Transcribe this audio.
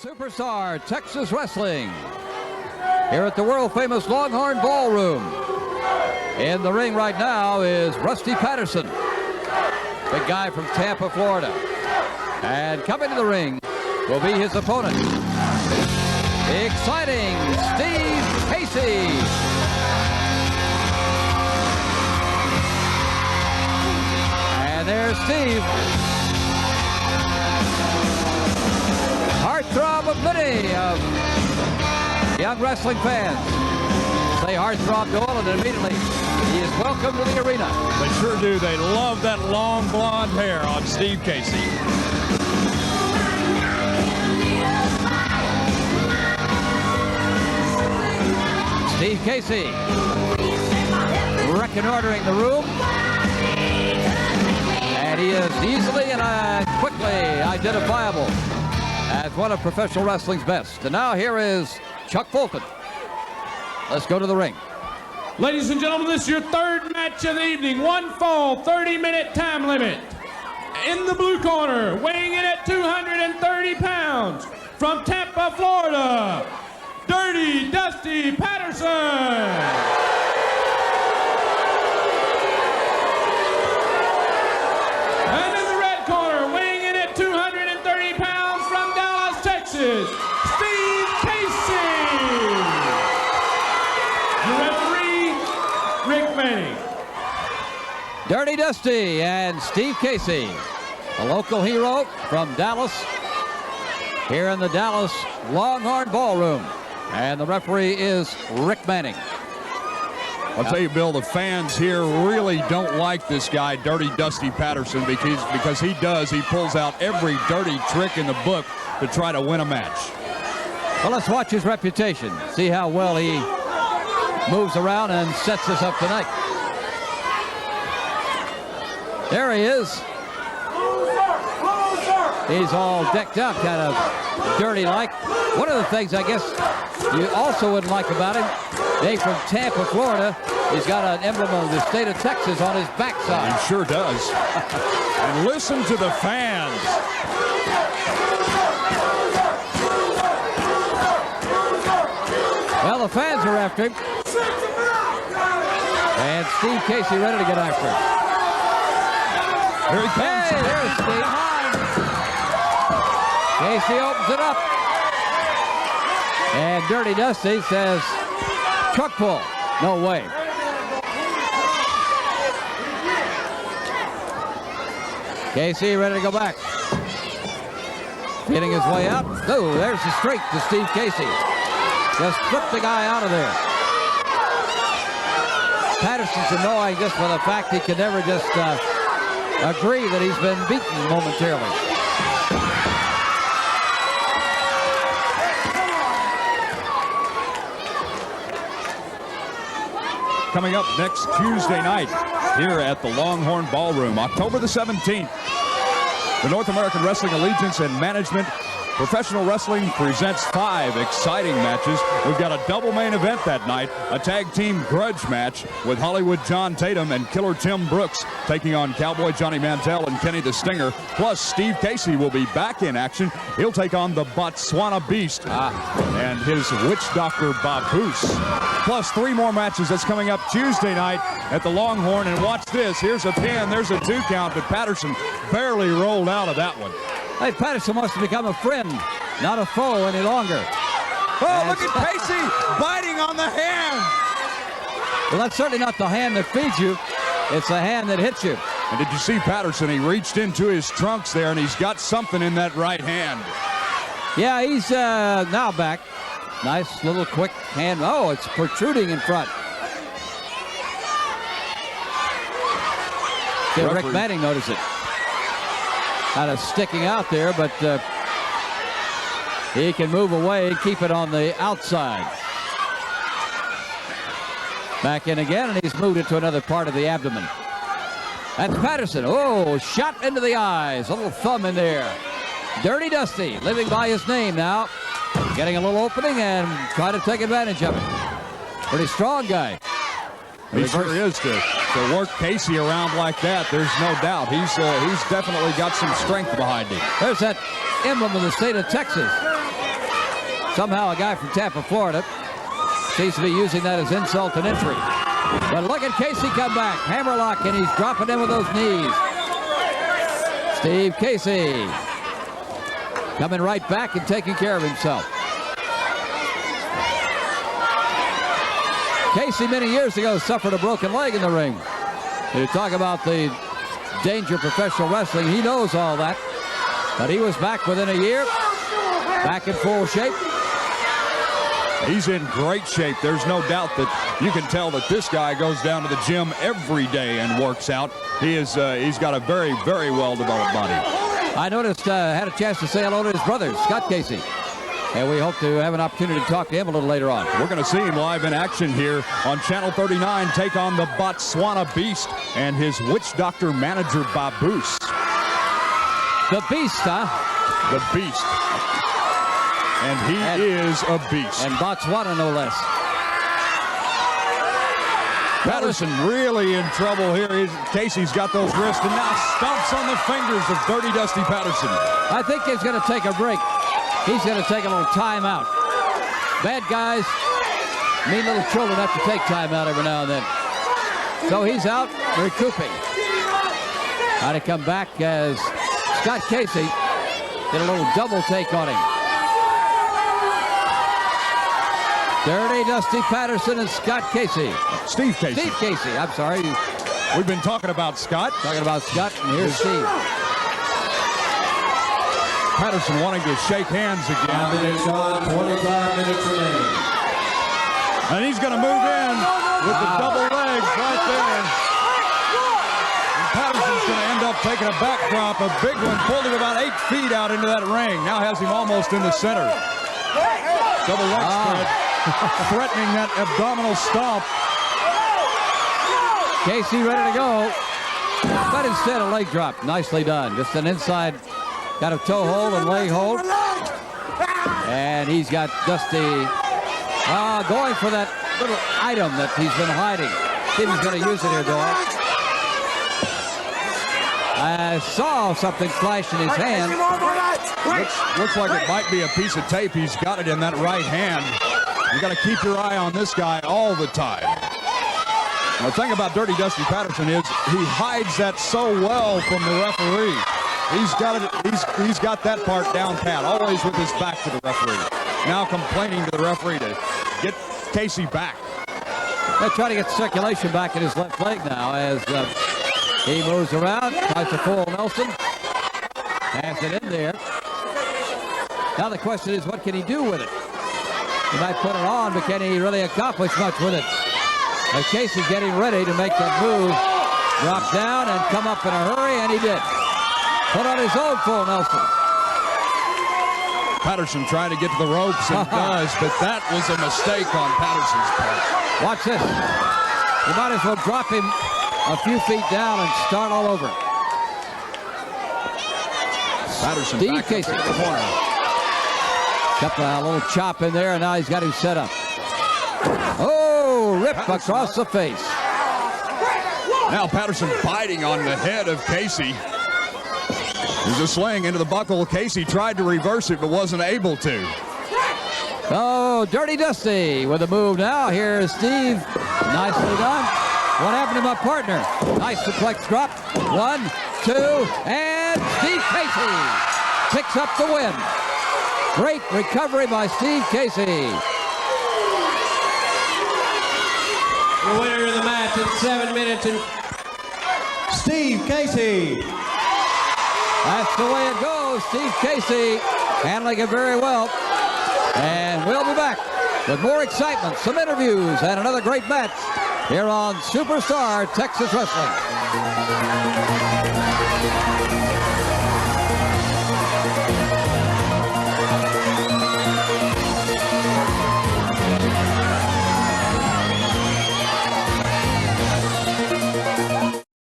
Superstar Texas Wrestling here at the world-famous Longhorn Ballroom. In the ring right now is Rusty Patterson, big guy from Tampa, Florida. And coming to the ring will be his opponent, the exciting Steve Casey. And there's Steve. Heartthrob of many of young wrestling fans. Say heartthrob to all, and immediately he is welcome to the arena. They sure do. They love that long blonde hair on Steve Casey. Steve Casey reconnoitering the room. And he is easily and quickly identifiable as one of professional wrestling's best. And now here is Chuck Fulton. Let's go to the ring. Ladies and gentlemen, this is your third match of the evening. One fall, 30-minute time limit. In the blue corner, weighing in at 230 pounds, from Tampa, Florida, Dirty Dusty Patterson. And in the red corner, weighing in at 230 pounds, from Dallas, Texas, Steve Casey. The referee, Rick Manning. Dirty Dusty and Steve Casey, a local hero from Dallas, here in the Dallas Longhorn Ballroom. And the referee is Rick Manning. I'll tell you, Bill, the fans here really don't like this guy, Dirty Dusty Patterson, because he pulls out every dirty trick in the book to try to win a match. Well, let's watch his reputation, see how well he moves around and sets us up tonight. There he is. He's all decked up, kind of dirty-like. One of the things I guess you also wouldn't like about him, being from Tampa, Florida, he's got an emblem of the state of Texas on his backside. He sure does. And listen to the fans. Well, the fans are after him. And Steve Casey ready to get after him. Here he comes. Hey, there's Steve. Casey opens it up. And Dirty Dusty says, truck pull. No way. Casey ready to go back. Getting his way out. Oh, there's the straight to Steve Casey. Just flipped the guy out of there. Patterson's annoying just for the fact he can never just agree that he's been beaten momentarily. Coming up next Tuesday night here at the Longhorn Ballroom, October the 17th. The North American Wrestling Allegiance and Management Professional Wrestling presents 5 exciting matches. We've got a double main event that night, a tag team grudge match with Hollywood John Tatum and Killer Tim Brooks taking on Cowboy Johnny Mantel and Kenny the Stinger. Plus, Steve Casey will be back in action. He'll take on the Botswana Beast and his witch doctor Baboose. Plus 3 more matches that's coming up Tuesday night at the Longhorn. And watch this. Here's a pin. There's a 2 count, but Patterson barely rolled out of that one. Hey, Patterson wants to become a friend, not a foe any longer. Oh, look at Casey biting on the hand. Well, that's certainly not the hand that feeds you. It's the hand that hits you. And did you see Patterson? He reached into his trunks there, and he's got something in that right hand. Yeah, he's now back. Nice little quick hand. Oh, it's protruding in front. Did Rick Manning notice it? Kind of sticking out there, but he can move away and keep it on the outside. Back in again, and he's moved it to another part of the abdomen. That's Patterson. Oh, shot into the eyes. A little thumb in there. Dirty Dusty, living by his name now. Getting a little opening and trying to take advantage of it. Pretty strong guy. He sure is to work Casey around like that. There's no doubt. He's definitely got some strength behind him. There's that emblem of the state of Texas. Somehow a guy from Tampa, Florida seems to be using that as insult and injury. But look at Casey come back. Hammerlock, and he's dropping in with those knees. Steve Casey coming right back and taking care of himself. Casey many years ago suffered a broken leg in the ring. You talk about the danger of professional wrestling. He knows all that. But he was back within a year, back in full shape. He's in great shape. There's no doubt that you can tell that this guy goes down to the gym every day and works out. He's got a very, very well-developed body. I noticed, had a chance to say hello to his brother, Scott Casey. And we hope to have an opportunity to talk to him a little later on. We're going to see him live in action here on Channel 39, take on the Botswana Beast and his witch doctor manager, Baboose. The Beast, huh? The Beast. And he is a beast. And Botswana, no less. Patterson really in trouble here. Casey's got those wrists and now stomps on the fingers of Dirty Dusty Patterson. I think he's going to take a break. He's going to take a little time out. Bad guys, mean little children have to take time out every now and then. So he's out recouping. How to come back as Scott Casey did a little double take on him. Dirty Dusty Patterson and Scott Casey. Steve Casey. Steve Casey, I'm sorry. We've been talking about Scott. Talking about Scott, and here's Steve. Patterson wanting to shake hands again. 5 minutes on, 25 minutes remaining. And he's going to move in with the double legs right there. And Patterson's going to end up taking a backdrop, a big one, pulled him about 8 feet out into that ring. Now has him almost in the center. Double leg spread, threatening that abdominal stomp. Casey ready to go, but instead a leg drop. Nicely done. Just an inside, got a toe hold and leg hold. And he's got Dusty going for that little item that he's been hiding. See if he's going to use it here, Doyle. I saw something flash in his hand. Looks like it might be a piece of tape. He's got it in that right hand. You got to keep your eye on this guy all the time. The thing about Dirty Dusty Patterson is he hides that so well from the referee. He's got that part down pat, always with his back to the referee. Now complaining to the referee to get Casey back. They're trying to get circulation back in his left leg now as he moves around, tries to full Nelson. Has it in there. Now the question is, what can he do with it? He might put it on, but can he really accomplish much with it? As Casey's getting ready to make that move, drop down and come up in a hurry, and he did. Put on his own full Nelson. Patterson trying to get to the ropes and does, but that was a mistake on Patterson's part. Watch this. You might as well drop him a few feet down and start all over. Patterson Steve back Casey up into the corner. Got a little chop in there, and now he's got him set up. Oh, rip across the face. Now Patterson biting on the head of Casey. There's a sling into the buckle. Casey tried to reverse it, but wasn't able to. Oh, Dirty Dusty with a move now. Here's Steve. Nicely done. What happened to my partner? Nice suplex drop. 1, 2, and Steve Casey picks up the win. Great recovery by Steve Casey. The winner of the match at 7 minutes and Steve Casey. That's the way it goes. Steve Casey handling it very well. And we'll be back with more excitement, some interviews, and another great match here on Superstar Texas Wrestling.